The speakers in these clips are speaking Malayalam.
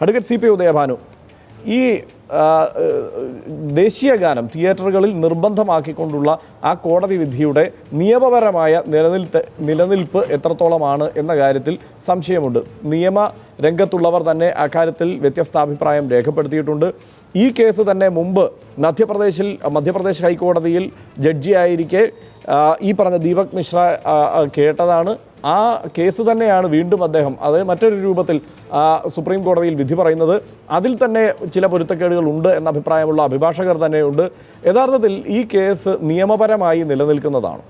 അഡ്വക്കേറ്റ് CP ഉദയഭാനു, ഈ ദേശീയ ഗാനം തിയേറ്ററുകളിൽ നിർബന്ധമാക്കിക്കൊണ്ടുള്ള ആ കോടതി വിധിയുടെ നിയമപരമായ നിലനിൽപ്പ് എത്രത്തോളമാണ് എന്ന കാര്യത്തിൽ സംശയമുണ്ട്. നിയമ രംഗത്തുള്ളവർ തന്നെ അക്കാര്യത്തിൽ വ്യത്യസ്ത അഭിപ്രായം രേഖപ്പെടുത്തിയിട്ടുണ്ട്. ഈ കേസ് തന്നെ മുമ്പ് മധ്യപ്രദേശ് ഹൈക്കോടതിയിൽ ജഡ്ജിയായിരിക്കെ ഈ പറഞ്ഞ ദീപക് മിശ്ര കേട്ടതാണ്. ആ കേസ് തന്നെയാണ് വീണ്ടും അദ്ദേഹം അത് മറ്റൊരു രൂപത്തിൽ സുപ്രീം കോടതിയിൽ വിധി പറയുന്നത്. അതിൽ തന്നെ ചില പൊരുത്തക്കേടുകൾ ഉണ്ട് എന്ന അഭിപ്രായമുള്ള അഭിഭാഷകർ തന്നെയുണ്ട്. യഥാർത്ഥത്തിൽ ഈ കേസ് നിയമപരമായി നിലനിൽക്കുന്നതാണ്?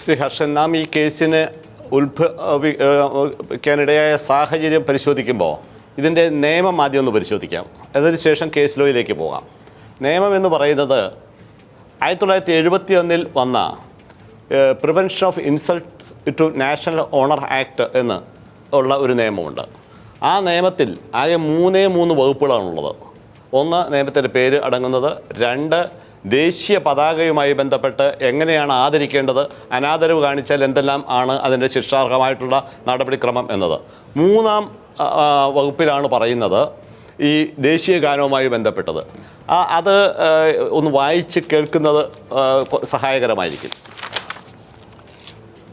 ശ്രീ ഹർഷൻ, നാം ഈ കേസിന് ഉത്ഭവിക്കാനിടയായ സാഹചര്യം പരിശോധിക്കുമ്പോൾ ഇതിൻ്റെ നിയമം ആദ്യം ഒന്ന് പരിശോധിക്കാം. അതിനുശേഷം കേസ് ലോയിലേക്ക് പോകാം. നിയമം എന്ന് പറയുന്നത് 1971 വന്ന prevention of insult to national honour act എന്ന് ഉള്ള ഒരു നിയമമുണ്ട്. ആ നിയമത്തിൽ ആകെ 3 വകുപ്പുകളാണുള്ളത്. 1, നിയമത്തിൻ്റെ പേര് അടങ്ങുന്നത്. 2, ദേശീയ പതാകയുമായി ബന്ധപ്പെട്ട് എങ്ങനെയാണ് ആദരിക്കേണ്ടത്, അനാദരവ് കാണിച്ചാൽ എന്തെല്ലാം ആണ് അതിൻ്റെ ശിക്ഷാർഹമായിട്ടുള്ള നടപടിക്രമം എന്നത്. 3-ാം വകുപ്പിലാണ് പറയുന്നത് ഈ ദേശീയ ഗാനവുമായി ബന്ധപ്പെട്ടത്. അത് ഒന്ന് വായിച്ച് കേൾക്കുന്നത് സഹായകരമായിരിക്കും.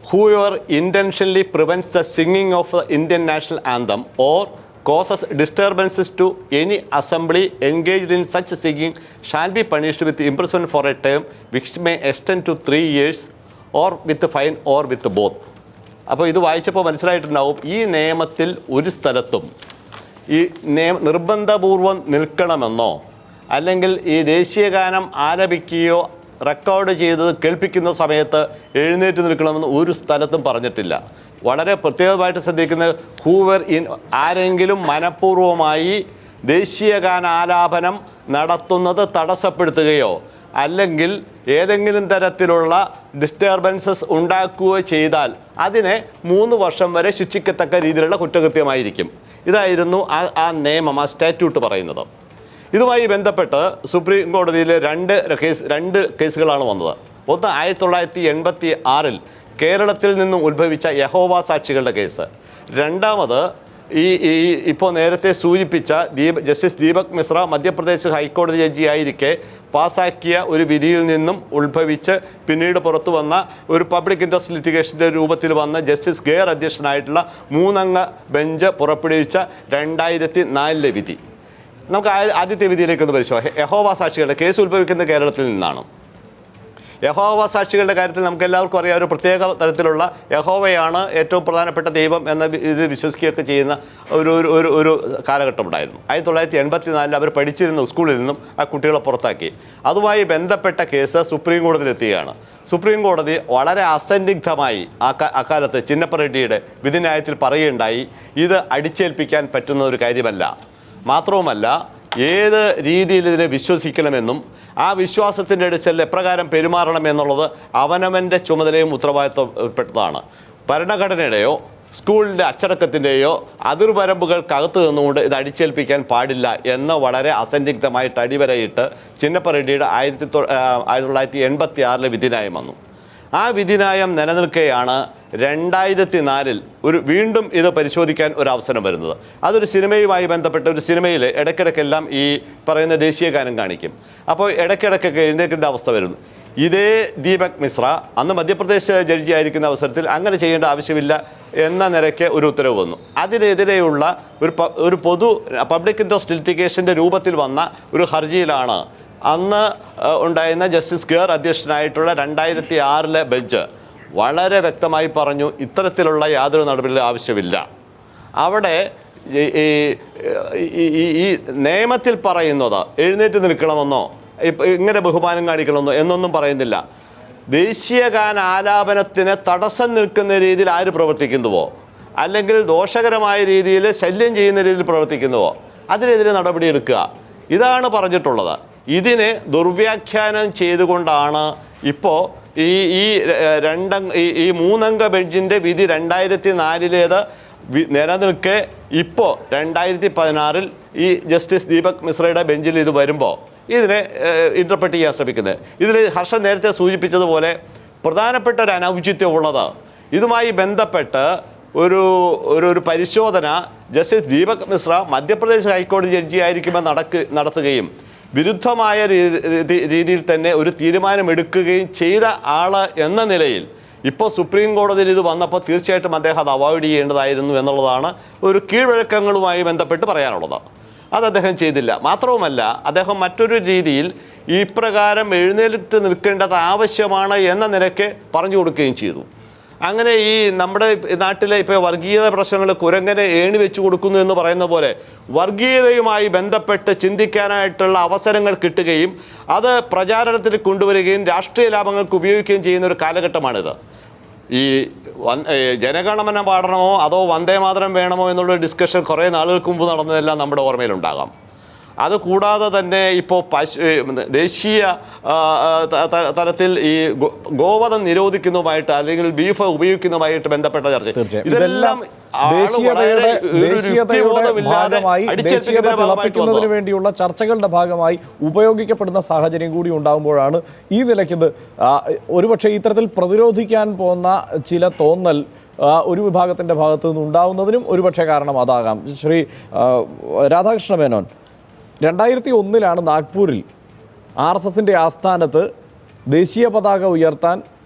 Whoever intentionally prevents the singing of the Indian national anthem or causes disturbances to any assembly engaged in such singing shall be punished with imprisonment for a term which may extend to 3 years or with fine or with both. അപ്പോൾ ഇത് വായിച്ചപ്പോൾ മനസ്സിലായിട്ടുണ്ടാവും, ഈ നിയമത്തിൽ ഒരു സ്ഥലത്തും ഈ നിർബന്ധപൂർവം നിൽക്കണമെന്നോ അല്ലെങ്കിൽ ഈ ദേശീയഗാനം ആലപിക്കുകയോ റെക്കോർഡ് ചെയ്തത് കേൾപ്പിക്കുന്ന സമയത്ത് എഴുന്നേറ്റ് നിൽക്കണമെന്ന് ഒരു സ്ഥലത്തും പറഞ്ഞിട്ടില്ല. വളരെ പ്രത്യേകമായിട്ട് ശ്രദ്ധിക്കുന്നത്, ആരെങ്കിലും മനഃപൂർവ്വമായി ദേശീയഗാനാലാപനം നടത്തുന്നത് തടസ്സപ്പെടുത്തുകയോ അല്ലെങ്കിൽ ഏതെങ്കിലും തരത്തിലുള്ള ഡിസ്റ്റർബൻസസ് ഉണ്ടാക്കുകയോ ചെയ്താൽ അതിനെ 3 വർഷം വരെ ശിക്ഷിക്കത്തക്ക രീതിയിലുള്ള കുറ്റകൃത്യമായിരിക്കും. ഇതായിരുന്നു ആ നിയമം, ആ സ്റ്റാറ്റ്യൂട്ട് പറയുന്നത്. ഇതുമായി ബന്ധപ്പെട്ട് സുപ്രീം കോടതിയിൽ 2 കേസുകളാണ് വന്നത്. ഒന്ന് 1986 കേരളത്തിൽ നിന്നും ഉത്ഭവിച്ച യഹോവ സാക്ഷികളുടെ കേസ്. രണ്ടാമത് ഇപ്പോൾ നേരത്തെ സൂചിപ്പിച്ച ജസ്റ്റിസ് ദീപക് മിശ്ര മധ്യപ്രദേശ് ഹൈക്കോടതി ജഡ്ജിയായിരിക്കെ പാസാക്കിയ ഒരു വിധിയിൽ നിന്നും ഉത്ഭവിച്ച് പിന്നീട് പുറത്തു വന്ന ഒരു പബ്ലിക് ഇൻട്രസ്റ്റ് ലിറ്റിഗേഷൻ്റെ രൂപത്തിൽ വന്ന ജസ്റ്റിസ് ഗെയർ അധ്യക്ഷനായിട്ടുള്ള 3-അംഗ ബെഞ്ച് പുറപ്പെടുവിച്ച 2004 വിധി. നമുക്ക് ആദ്യത്തെ വിധിയിലേക്കൊന്ന് പരിശോധിക്കാം. യഹോവ സാക്ഷികളുടെ കേസ് ഉത്ഭവിക്കുന്ന കേരളത്തിൽ നിന്നാണ്. യഹോവ സാക്ഷികളുടെ കാര്യത്തിൽ നമുക്ക് എല്ലാവർക്കും അറിയാം, ഒരു പ്രത്യേക തരത്തിലുള്ള യഹോവയാണ് ഏറ്റവും പ്രധാനപ്പെട്ട ദൈവം എന്ന ഇത് വിശ്വസിക്കുകയൊക്കെ ചെയ്യുന്ന ഒരു കാലഘട്ടമുണ്ടായിരുന്നു. 1984 അവർ പഠിച്ചിരുന്ന സ്കൂളിൽ നിന്നും ആ കുട്ടികളെ പുറത്താക്കി. അതുമായി ബന്ധപ്പെട്ട കേസ് സുപ്രീം കോടതിയിലെത്തുകയാണ്. സുപ്രീം കോടതി വളരെ അസന്നിഗ്ധമായി അക്കാലത്ത് ചിന്നപ്പ റെഡ്ഡിയുടെ വിധിന്യായത്തിൽ പറയുകയുണ്ടായി, ഇത് അടിച്ചേൽപ്പിക്കാൻ പറ്റുന്ന ഒരു കാര്യമല്ല. മാത്രവുമല്ല, ഏത് രീതിയിൽ ഇതിനെ വിശ്വസിക്കണമെന്നും ആ വിശ്വാസത്തിൻ്റെ അടിസ്ഥാനത്തിൽ എപ്രകാരം പെരുമാറണമെന്നുള്ളത് അവനവൻ്റെ ചുമതലയും ഉത്തരവാദിത്വപ്പെട്ടതാണ്. ഭരണഘടനയുടെയോ സ്കൂളിൻ്റെ അച്ചടക്കത്തിൻ്റെയോ അതിർവരമ്പുകൾക്കകത്ത് നിന്നുകൊണ്ട് ഇത് അടിച്ചേൽപ്പിക്കാൻ പാടില്ല എന്ന് വളരെ അസന്നിഗ്ധമായിട്ട് അടിവരയിട്ട് ചിന്നപ്പ റെഡ്ഡിയുടെ 1986 വിധിന്യായം വന്നു. ആ വിധിന്യായം നിലനിൽക്കെയാണ് 2004 വീണ്ടും ഇത് പരിശോധിക്കാൻ ഒരു അവസരം വരുന്നത്. അതൊരു സിനിമയുമായി ബന്ധപ്പെട്ട ഒരു സിനിമയിൽ ഇടയ്ക്കിടയ്ക്കെല്ലാം ഈ പറയുന്ന ദേശീയ ഗാനം കാണിക്കും. അപ്പോൾ ഇടയ്ക്കിടയ്ക്കൊക്കെ എഴുന്നേൽക്കേണ്ട അവസ്ഥ വരുന്നു. ഇതേ ദീപക് മിശ്ര അന്ന് മധ്യപ്രദേശ് ജഡ്ജി ആയിരിക്കുന്ന അവസരത്തിൽ അങ്ങനെ ചെയ്യേണ്ട ആവശ്യമില്ല എന്ന നിലയ്ക്ക് ഒരു ഉത്തരവ് വന്നു. അതിനെതിരെയുള്ള ഒരു പൊതു പബ്ലിക് ഇൻട്രസ്റ്റ് ലിറ്റിഗേഷൻ്റെ രൂപത്തിൽ വന്ന ഒരു ഹർജിയിലാണ് അന്ന് ഉണ്ടായിരുന്ന ജസ്റ്റിസ് ഗെയർ അധ്യക്ഷനായിട്ടുള്ള 2006 ബെഞ്ച് വളരെ വ്യക്തമായി പറഞ്ഞു, ഇത്തരത്തിലുള്ള യാതൊരു നടപടിയും ആവശ്യമില്ല. അവിടെ ഈ നിയമത്തിൽ പറയുന്നത് എഴുന്നേറ്റ് നിൽക്കണമെന്നോ ഇങ്ങനെ ബഹുമാനം കാണിക്കണമെന്നോ എന്നൊന്നും പറയുന്നില്ല. ദേശീയഗാന ആലാപനത്തിന് തടസ്സം നിൽക്കുന്ന രീതിയിൽ ആര് പ്രവർത്തിക്കുന്നുവോ അല്ലെങ്കിൽ ദോഷകരമായ രീതിയിൽ ശല്യം ചെയ്യുന്ന രീതിയിൽ പ്രവർത്തിക്കുന്നുവോ അതിനെതിരെ നടപടിയെടുക്കുക, ഇതാണ് പറഞ്ഞിട്ടുള്ളത്. ഇതിനെ ദുർവ്യാഖ്യാനം ചെയ്തുകൊണ്ടാണ് ഇപ്പോൾ ഈ 3-അംഗ ബെഞ്ചിൻ്റെ വിധി 2004 നിലനിൽക്കെ ഇപ്പോൾ 2016 ഈ ജസ്റ്റിസ് ദീപക് മിശ്രയുടെ ബെഞ്ചിൽ ഇത് വരുമ്പോൾ ഇതിനെ ഇൻ്റർപ്രറ്റ് ചെയ്യാൻ ശ്രമിക്കുന്നത്. ഇതിൽ ഹർഷൻ നേരത്തെ സൂചിപ്പിച്ചതുപോലെ പ്രധാനപ്പെട്ട ഒരു അനൗചിത്യം ഉള്ളത്, ഇതുമായി ബന്ധപ്പെട്ട് ഒരു ഒരു പരിശോധന ജസ്റ്റിസ് ദീപക് മിശ്ര മധ്യപ്രദേശ് ഹൈക്കോടതി ജഡ്ജിയായിരിക്കുമ്പോൾ നടത്തുകയും വിരുദ്ധമായ രീതിയിൽ തന്നെ ഒരു തീരുമാനമെടുക്കുകയും ചെയ്ത ആൾ എന്ന നിലയിൽ ഇപ്പോൾ സുപ്രീം കോടതിയിൽ ഇത് വന്നപ്പോൾ തീർച്ചയായിട്ടും അദ്ദേഹം അത് അവോയ്ഡ് ചെയ്യേണ്ടതായിരുന്നു എന്നുള്ളതാണ് ഒരു കീഴ്വഴക്കങ്ങളുമായി ബന്ധപ്പെട്ട് പറയാനുള്ളത്. അത് അദ്ദേഹം ചെയ്തില്ല. മാത്രവുമല്ല, അദ്ദേഹം മറ്റൊരു രീതിയിൽ ഇപ്രകാരം എഴുന്നേറ്റ് നിൽക്കേണ്ടത് ആവശ്യമാണ് എന്ന നിലയ്ക്ക് പറഞ്ഞു കൊടുക്കുകയും ചെയ്തു. അങ്ങനെ ഈ നമ്മുടെ നാട്ടിലെ ഇപ്പോൾ വർഗീയത പ്രശ്നങ്ങൾ കുരങ്ങനെ ഏണി വെച്ച് കൊടുക്കുന്നു എന്ന് പറയുന്ന പോലെ വർഗീയതയുമായി ബന്ധപ്പെട്ട് ചിന്തിക്കാനായിട്ടുള്ള അവസരങ്ങൾ കിട്ടുകയും അത് പ്രചാരണത്തിൽ കൊണ്ടുവരികയും രാഷ്ട്രീയ ലാഭങ്ങൾക്ക് ഉപയോഗിക്കുകയും ചെയ്യുന്ന ഒരു കാലഘട്ടമാണിത്. ഈ ജനഗണമന പാടണമോ അതോ വന്ദേമാതരം വേണമോ എന്നുള്ളൊരു ഡിസ്കഷൻ കുറേ നാളുകൾക്ക് മുമ്പ് നടന്നതെല്ലാം നമ്മുടെ ഓർമ്മയിലുണ്ടാകാം. അതുകൂടാതെ തന്നെ ഇപ്പോൾ ദേശീയ തലത്തിൽ ഈ ഗോവധം നിരോധിക്കുന്നതുമായിട്ട് അല്ലെങ്കിൽ ബീഫ് ഉപയോഗിക്കുന്നതുമായിട്ട് ബന്ധപ്പെട്ട ചർച്ച, ഇതെല്ലാം തിളപ്പിക്കുന്നതിന് വേണ്ടിയുള്ള ചർച്ചകളുടെ ഭാഗമായി ഉപയോഗിക്കപ്പെടുന്ന സാഹചര്യം കൂടി ഉണ്ടാകുമ്പോഴാണ് ഈ നിലയ്ക്ക് ഒരുപക്ഷെ ഇത്തരത്തിൽ പ്രതിരോധിക്കാൻ പോകുന്ന ചില തോന്നൽ ഒരു വിഭാഗത്തിൻ്റെ ഭാഗത്തു നിന്നുണ്ടാവുന്നതിനും ഒരുപക്ഷെ കാരണം അതാകാം. ശ്രീ രാധാകൃഷ്ണ മേനോൻ, 2001 നാഗ്പൂരിൽ RSSൻ്റെ ആസ്ഥാനത്ത് ദേശീയ പതാക ഉയർത്താൻ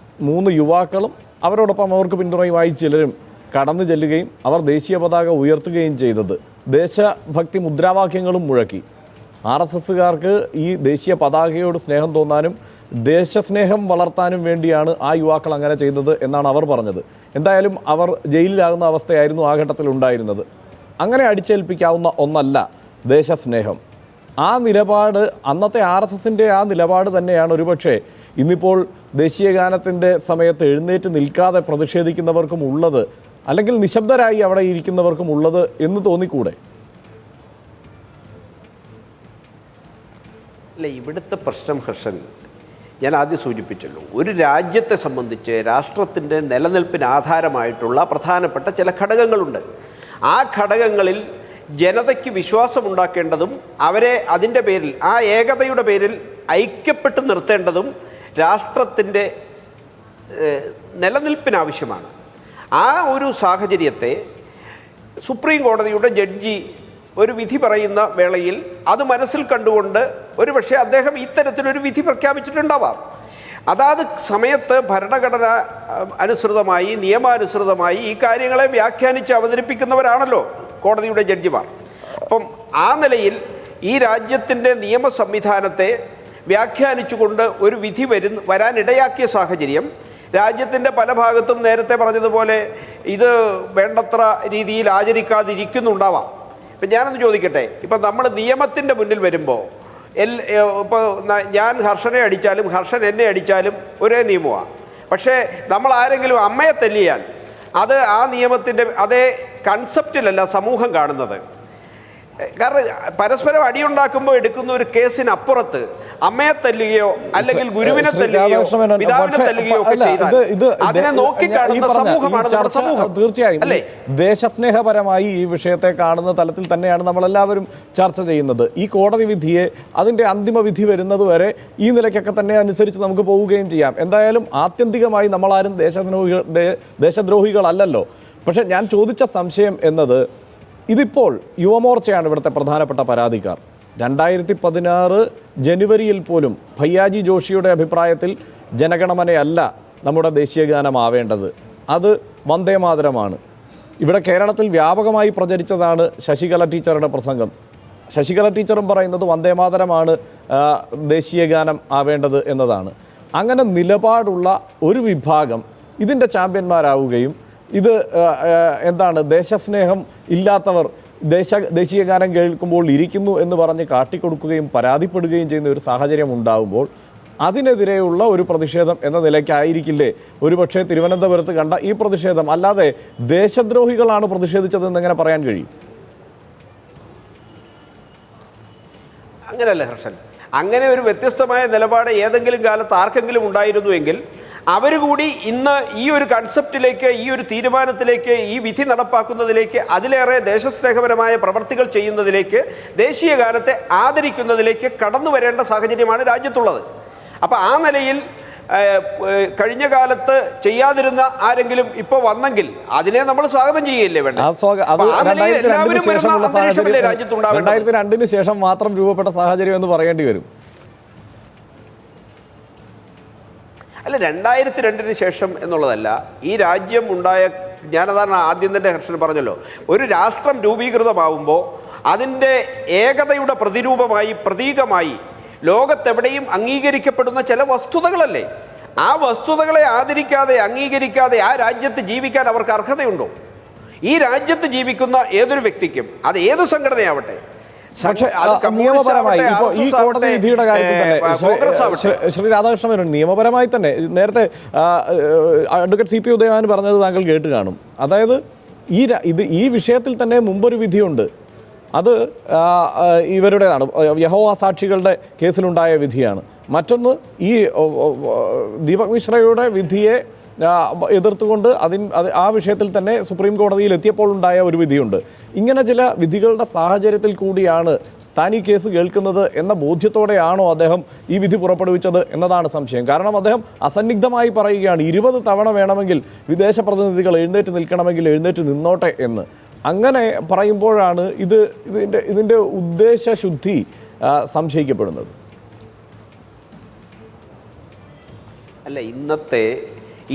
3 യുവാക്കളും അവരോടൊപ്പം അവർക്ക് പിന്തുണയുമായി ചിലരും കടന്നു ചെല്ലുകയും അവർ ദേശീയ പതാക ഉയർത്തുകയും ചെയ്തത്. ദേശഭക്തി മുദ്രാവാക്യങ്ങളും മുഴക്കി. RSSകാർക്ക് ഈ ദേശീയ പതാകയോട് സ്നേഹം തോന്നാനും ദേശസ്നേഹം വളർത്താനും വേണ്ടിയാണ് ആ യുവാക്കൾ അങ്ങനെ ചെയ്തത് എന്നാണ് അവർ പറഞ്ഞത്. എന്തായാലും അവർ ജയിലിലാകുന്ന അവസ്ഥയായിരുന്നു ആ ഘട്ടത്തിൽ ഉണ്ടായിരുന്നത്. അങ്ങനെ അടിച്ചേൽപ്പിക്കാവുന്ന ഒന്നല്ല ദേശസ്നേഹം. ആ നിലപാട്, അന്നത്തെ RSSൻ്റെ ആ നിലപാട് തന്നെയാണ് ഒരുപക്ഷെ ഇന്നിപ്പോൾ ദേശീയഗാനത്തിൻ്റെ സമയത്ത് എഴുന്നേറ്റ് നിൽക്കാതെ പ്രതിഷേധിക്കുന്നവർക്കും ഉള്ളത്, അല്ലെങ്കിൽ നിശബ്ദരായി അവിടെ ഇരിക്കുന്നവർക്കും ഉള്ളത് എന്ന് തോന്നിക്കൂടെ? അല്ല, ഇവിടുത്തെ പ്രശ്നം ഹർഷൻ, ഞാൻ ആദ്യം സൂചിപ്പിച്ചല്ലോ, ഒരു രാജ്യത്തെ സംബന്ധിച്ച് രാഷ്ട്രത്തിൻ്റെ നിലനിൽപ്പിന് ആധാരമായിട്ടുള്ള പ്രധാനപ്പെട്ട ചില ഘടകങ്ങളുണ്ട്. ആ ഘടകങ്ങളിൽ ജനതയ്ക്ക് വിശ്വാസമുണ്ടാക്കേണ്ടതും അവരെ അതിൻ്റെ പേരിൽ, ആ ഏകതയുടെ പേരിൽ ഐക്യപ്പെട്ട് നിർത്തേണ്ടതും രാഷ്ട്രത്തിൻ്റെ നിലനിൽപ്പിനാവശ്യമാണ്. ആ ഒരു സാഹചര്യത്തെ സുപ്രീം കോടതിയുടെ ജഡ്ജി ഒരു വിധി പറയുന്ന വേളയിൽ അത് മനസ്സിൽ കണ്ടുകൊണ്ട് ഒരുപക്ഷെ അദ്ദേഹം ഇത്തരത്തിലൊരു വിധി പ്രഖ്യാപിച്ചിട്ടുണ്ടാവാം. അതാത് സമയത്ത് ഭരണഘടന അനുസൃതമായി, നിയമാനുസൃതമായി ഈ കാര്യങ്ങളെ വ്യാഖ്യാനിച്ച് അവതരിപ്പിക്കുന്നവരാണല്ലോ കോടതിയുടെ ജഡ്ജിമാർ. അപ്പം ആ നിലയിൽ ഈ രാജ്യത്തിൻ്റെ നിയമ സംവിധാനത്തെ വ്യാഖ്യാനിച്ചുകൊണ്ട് ഒരു വിധി വരാനിടയാക്കിയ സാഹചര്യം രാജ്യത്തിൻ്റെ പല ഭാഗത്തും നേരത്തെ പറഞ്ഞതുപോലെ ഇത് വേണ്ടത്ര രീതിയിൽ ആചരിക്കാതിരിക്കുന്നുണ്ടാവാം. ഇപ്പം ഞാനൊന്ന് ചോദിക്കട്ടെ, ഇപ്പം നമ്മൾ നിയമത്തിൻ്റെ മുന്നിൽ വരുമ്പോൾ ഇപ്പോൾ ഞാൻ ഹർഷനെ അടിച്ചാലും ഹർഷൻ എന്നെ അടിച്ചാലും ഒരേ നിയമമാണ്. പക്ഷേ നമ്മൾ ആരെങ്കിലും അമ്മയെ തല്ലിയാൽ അത് ആ നിയമത്തിൻ്റെ അതേ കൺസെപ്റ്റിലല്ല സമൂഹം കാണുന്നത്. കാരണം പരസ്പരം അടിയുണ്ടാക്കുമ്പോൾ എടുക്കുന്ന ഒരു കേസിനപ്പുറത്ത് അമ്മയെ തല്ലുകയോ അല്ലെങ്കിൽ ഗുരുവിനെ തല്ലുകയോ പിതാവിനെ തല്ലുകയോ ഒക്കെ ചെയ്താൽ അതിനെ നോക്കിക്കാണുന്ന സമൂഹമാണ് നമ്മുടെ സമൂഹം. തീർച്ചയായും ദേശസ്നേഹപരമായി ഈ വിഷയത്തെ കാണുന്ന തലത്തിൽ തന്നെയാണ് നമ്മളെല്ലാവരും ചർച്ച ചെയ്യുന്നത്. ഈ കോടതി വിധിയെ അതിൻ്റെ അന്തിമ വിധി വരുന്നത് വരെ ഈ നിലയ്ക്കൊക്കെ തന്നെ അനുസരിച്ച് നമുക്ക് പോവുകയും ചെയ്യാം. എന്തായാലും ആത്യന്തികമായി നമ്മളാരും ദേശദ്രോഹികളല്ലല്ലോ. പക്ഷേ ഞാൻ ചോദിച്ച സംശയം എന്നത്, ഇതിപ്പോൾ യുവമോർച്ചയാണ് ഇവിടുത്തെ പ്രധാനപ്പെട്ട പരാതിക്കാർ. 2016 ജനുവരിയിൽ പോലും ഭയ്യാജി ജോഷിയുടെ അഭിപ്രായത്തിൽ ജനഗണമനയല്ല നമ്മുടെ ദേശീയഗാനമാവേണ്ടത്, അത് വന്ദേമാതരമാണ്. ഇവിടെ കേരളത്തിൽ വ്യാപകമായി പ്രചരിച്ചതാണ് ശശികല ടീച്ചറുടെ പ്രസംഗം. ശശികല ടീച്ചറും പറയുന്നത് വന്ദേമാതരമാണ് ദേശീയഗാനം ആവേണ്ടത് എന്നതാണ്. അങ്ങനെ നിലപാടുള്ള ഒരു വിഭാഗം ഇതിൻ്റെ ചാമ്പ്യന്മാരാവുകയും ഇത് എന്താണ് ദേശസ്നേഹം ഇല്ലാത്തവർ ദേശീയഗാനം കേൾക്കുമ്പോൾ ഇരിക്കുന്നു എന്ന് പറഞ്ഞ് കാട്ടിക്കൊടുക്കുകയും പരാതിപ്പെടുകയും ചെയ്യുന്ന ഒരു സാഹചര്യം ഉണ്ടാകുമ്പോൾ അതിനെതിരെയുള്ള ഒരു പ്രതിഷേധം എന്ന നിലയ്ക്കായിരിക്കില്ലേ ഒരുപക്ഷെ തിരുവനന്തപുരത്ത് കണ്ട ഈ പ്രതിഷേധം? അല്ലാതെ ദേശദ്രോഹികളാണ് പ്രതിഷേധിച്ചതെന്ന് എങ്ങനെ പറയാൻ കഴിയും? അങ്ങനെയല്ല ഹർഷൻ, അങ്ങനെ ഒരു വ്യത്യസ്തമായ നിലപാട് ഏതെങ്കിലും കാലത്ത് ആർക്കെങ്കിലും ഉണ്ടായിരുന്നുവെങ്കിൽ അവർ കൂടി ഇന്ന് ഈ ഒരു കൺസെപ്റ്റിലേക്ക്, ഈ ഒരു തീരുമാനത്തിലേക്ക്, ഈ വിധി നടപ്പാക്കുന്നതിലേക്ക്, അതിലേറെ ദേശസ്നേഹപരമായ പ്രവർത്തികൾ ചെയ്യുന്നതിലേക്ക്, ദേശീയ ഗാനത്തെ ആദരിക്കുന്നതിലേക്ക് കടന്നു വരേണ്ട സാഹചര്യമാണ് രാജ്യത്തുള്ളത്. അപ്പോൾ ആ നിലയിൽ കഴിഞ്ഞ കാലത്ത് ചെയ്യാതിരുന്ന ആരെങ്കിലും ഇപ്പോൾ വന്നെങ്കിൽ അതിനെ നമ്മൾ സ്വാഗതം ചെയ്യല്ലേ വേണ്ട. അത് 2002 ശേഷം മാത്രം രൂപപ്പെട്ട സാഹചര്യം എന്ന് പറയേണ്ടി വരും. അല്ല, 2002 ശേഷം എന്നുള്ളതല്ല. ഈ രാജ്യം ഉണ്ടായ, ഞാനതാണ് ആദ്യം തന്നെ ഹർഷൻ പറഞ്ഞല്ലോ, ഒരു രാഷ്ട്രം രൂപീകൃതമാവുമ്പോൾ അതിൻ്റെ ഏകതയുടെ പ്രതിരൂപമായി, പ്രതീകമായി ലോകത്തെവിടെയും അംഗീകരിക്കപ്പെടുന്ന ചില വസ്തുതകളല്ലേ. ആ വസ്തുതകളെ ആദരിക്കാതെ, അംഗീകരിക്കാതെ ആ രാജ്യത്ത് ജീവിക്കാൻ അവർക്ക് അർഹതയുണ്ടോ? ഈ രാജ്യത്ത് ജീവിക്കുന്ന ഏതൊരു വ്യക്തിക്കും, അത് ഏത് സംഘടനയാവട്ടെ, പക്ഷേ നിയമപരമായി ഇപ്പോൾ ഈ കോടതി വിധിയുടെ കാര്യത്തിൽ തന്നെ ശ്രീ രാധാകൃഷ്ണൻ മേനോൻ നിയമപരമായി തന്നെ നേരത്തെ അഡ്വക്കേറ്റ് CP ഉദയഭാനു പറഞ്ഞത് താങ്കൾ കേട്ട് കാണും. അതായത് ഈ വിഷയത്തിൽ തന്നെ മുമ്പൊരു വിധിയുണ്ട്. അത് ഇവരുടേതാണ്, യഹോവ സാക്ഷികളുടെ കേസിലുണ്ടായ വിധിയാണ്. മറ്റൊന്ന് ഈ ദീപക് മിശ്രയുടെ വിധിയെ എതിർത്തുകൊണ്ട് ആ വിഷയത്തിൽ തന്നെ സുപ്രീം കോടതിയിൽ എത്തിയപ്പോൾ ഉണ്ടായ ഒരു വിധിയുണ്ട്. ഇങ്ങനെ ചില വിധികളുടെ സാഹചര്യത്തിൽ കൂടിയാണ് താൻ ഈ കേസ് കേൾക്കുന്നത് എന്ന ബോധ്യത്തോടെയാണോ അദ്ദേഹം ഈ വിധി പുറപ്പെടുവിച്ചത് എന്നതാണ് സംശയം. കാരണം അദ്ദേഹം അസന്നിഗ്ധമായി പറയുകയാണ് 20 തവണ വേണമെങ്കിൽ വിദേശ പ്രതിനിധികൾ എഴുന്നേറ്റ് നിൽക്കണമെങ്കിൽ എഴുന്നേറ്റ് നിന്നോട്ടെ എന്ന്. അങ്ങനെ പറയുമ്പോഴാണ് ഇതിൻ്റെ ഉദ്ദേശശുദ്ധി സംശയിക്കപ്പെടുന്നത്. അല്ല, ഇന്നത്തെ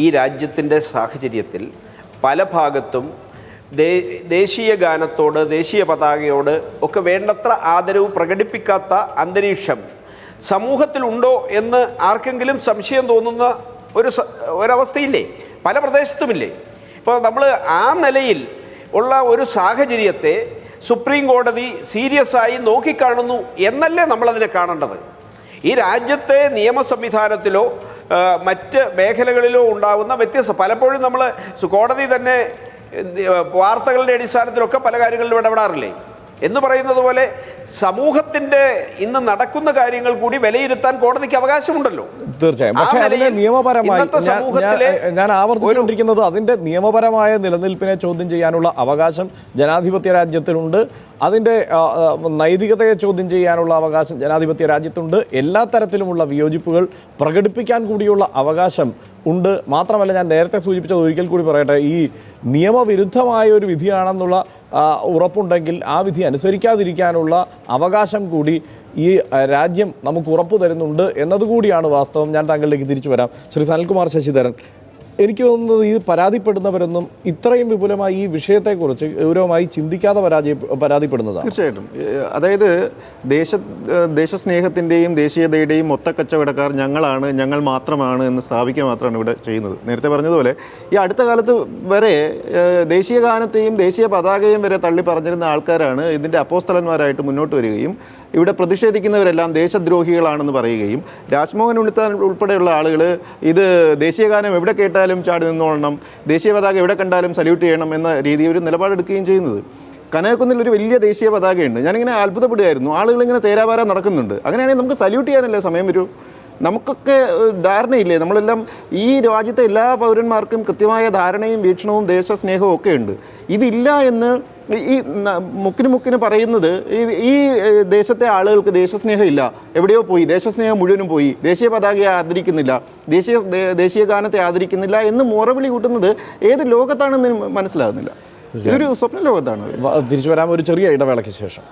ഈ രാജ്യത്തിൻ്റെ സാഹചര്യത്തിൽ പല ഭാഗത്തും ദേശീയ ഗാനത്തോട്, ദേശീയ പതാകയോട് ഒക്കെ വേണ്ടത്ര ആദരവ് പ്രകടിപ്പിക്കാത്ത അന്തരീക്ഷം സമൂഹത്തിലുണ്ടോ എന്ന് ആർക്കെങ്കിലും സംശയം തോന്നുന്ന ഒരവസ്ഥയില്ലേ? പല പ്രദേശത്തുമില്ലേ? ഇപ്പോൾ നമ്മൾ ആ നിലയിൽ ഉള്ള ഒരു സാഹചര്യത്തെ സുപ്രീം കോടതി സീരിയസ് ആയി നോക്കിക്കാണുന്നു എന്നല്ലേ നമ്മളതിനെ കാണേണ്ടത്. ഈ രാജ്യത്തെ നിയമ സംവിധാനത്തിലോ മറ്റ് മേഖലകളിലോ ഉണ്ടാകുന്ന പലപ്പോഴും നമ്മൾ കോടതി തന്നെ വാർത്തകളുടെ അടിസ്ഥാനത്തിലൊക്കെ പല കാര്യങ്ങളിലും ഇടപെടാറില്ലേ എന്ന് പറയുന്നത് പോലെ സമൂഹത്തിൻ്റെ ഇന്ന് നടക്കുന്ന കാര്യങ്ങൾ കൂടി വിലയിരുത്താൻ കോടതിക്ക് അവകാശമുണ്ടല്ലോ. തീർച്ചയായും. പക്ഷേ അതിനെ നിയമപരമായി ഞാൻ ആവർത്തിച്ചുകൊണ്ടിരിക്കുന്നത് അതിൻ്റെ നിയമപരമായ നിലനിൽപ്പിനെ ചോദ്യം ചെയ്യാനുള്ള അവകാശം ജനാധിപത്യ രാജ്യത്തിനുണ്ട്. അതിൻ്റെ നൈതികതയെ ചോദ്യം ചെയ്യാനുള്ള അവകാശം ജനാധിപത്യ രാജ്യത്തുണ്ട്. എല്ലാ തരത്തിലുമുള്ള വിയോജിപ്പുകൾ പ്രകടിപ്പിക്കാൻ കൂടിയുള്ള അവകാശം ഉണ്ട്. മാത്രമല്ല, ഞാൻ നേരത്തെ സൂചിപ്പിച്ചത് ഒരിക്കൽ കൂടി പറയട്ടെ, ഈ നിയമവിരുദ്ധമായ ഒരു വിധിയാണെന്നുള്ള ഉറപ്പുണ്ടെങ്കിൽ ആ വിധി അനുസരിക്കാതിരിക്കാനുള്ള അവകാശം കൂടി ഈ രാജ്യം നമുക്ക് ഉറപ്പു തരുന്നുണ്ട് എന്നതുകൂടിയാണ് വാസ്തവം. ഞാൻ താങ്കളിലേക്ക് തിരിച്ചു വരാം. ശ്രീ സനൽകുമാർ ശശിധരൻ, എനിക്ക് തോന്നുന്നത് ഈ പരാതിപ്പെടുന്നവരൊന്നും ഇത്രയും വിപുലമായി ഈ വിഷയത്തെക്കുറിച്ച് ഗൗരവമായി ചിന്തിക്കാതെ പരാതിപ്പെടുന്നതാണ്. തീർച്ചയായിട്ടും. അതായത് ദേശസ്നേഹത്തിൻ്റെയും ദേശീയതയുടെയും മൊത്തക്കച്ചവടക്കാർ ഞങ്ങളാണ്, ഞങ്ങൾ മാത്രമാണ് എന്ന് സ്ഥാപിക്കുക മാത്രമാണ് ഇവിടെ ചെയ്യുന്നത്. നേരത്തെ പറഞ്ഞതുപോലെ ഈ അടുത്ത കാലത്ത് വരെ ദേശീയ ഗാനത്തെയും ദേശീയ പതാകയും വരെ തള്ളി പറഞ്ഞിരുന്ന ആൾക്കാരാണ് ഇതിൻ്റെ അപ്പോസ്തലന്മാരായിട്ട് മുന്നോട്ട് വരികയും ഇവിടെ പ്രതിഷേധിക്കുന്നവരെല്ലാം ദേശദ്രോഹികളാണെന്ന് പറയുകയും രാജ്മോഹൻ ഉണ്ണിത്താൻ ഉൾപ്പെടെയുള്ള ആളുകൾ ഇത് ദേശീയഗാനം എവിടെ കേട്ടാലും ചാടി നിന്നോളണം, ദേശീയ പതാക എവിടെ കണ്ടാലും സല്യൂട്ട് ചെയ്യണം എന്ന രീതിയിൽ ഒരു നിലപാടെടുക്കുകയും ചെയ്യുന്നത്. കനകക്കുന്നിൽ ഒരു വലിയ ദേശീയ പതാകയുണ്ട്. ഞാനിങ്ങനെ അത്ഭുതപ്പെടുകയായിരുന്നു. ആളുകളിങ്ങനെ തേരാപാര നടക്കുന്നുണ്ട്. അങ്ങനെയാണെങ്കിൽ നമുക്ക് സല്യൂട്ട് ചെയ്യാനല്ലേ സമയം വരൂ? നമുക്കൊക്കെ ധാരണയില്ലേ? നമ്മളെല്ലാം ഈ രാജ്യത്തെ എല്ലാ പൗരന്മാർക്കും കൃത്യമായ ധാരണയും വീക്ഷണവും ദേശസ്നേഹവും ഒക്കെ ഉണ്ട്. ഇതില്ല എന്ന് ഈ മുക്കിന് പറയുന്നത് ഈ ദേശത്തെ ആളുകൾക്ക് ദേശസ്നേഹം ഇല്ല, എവിടെയോ പോയി, ദേശസ്നേഹം മുഴുവനും പോയി, ദേശീയ പതാകയെ ആദരിക്കുന്നില്ല, ദേശീയ ഗാനത്തെ ആദരിക്കുന്നില്ല എന്ന് മുറവിളി കൂട്ടുന്നത് ഏത് ലോകത്താണെന്ന് മനസ്സിലാകുന്നില്ല. ഇതൊരു സ്വപ്ന ലോകത്താണ്. തിരിച്ചു വരാൻ ഒരു ചെറിയ ഇടവേളയ്ക്ക് ശേഷം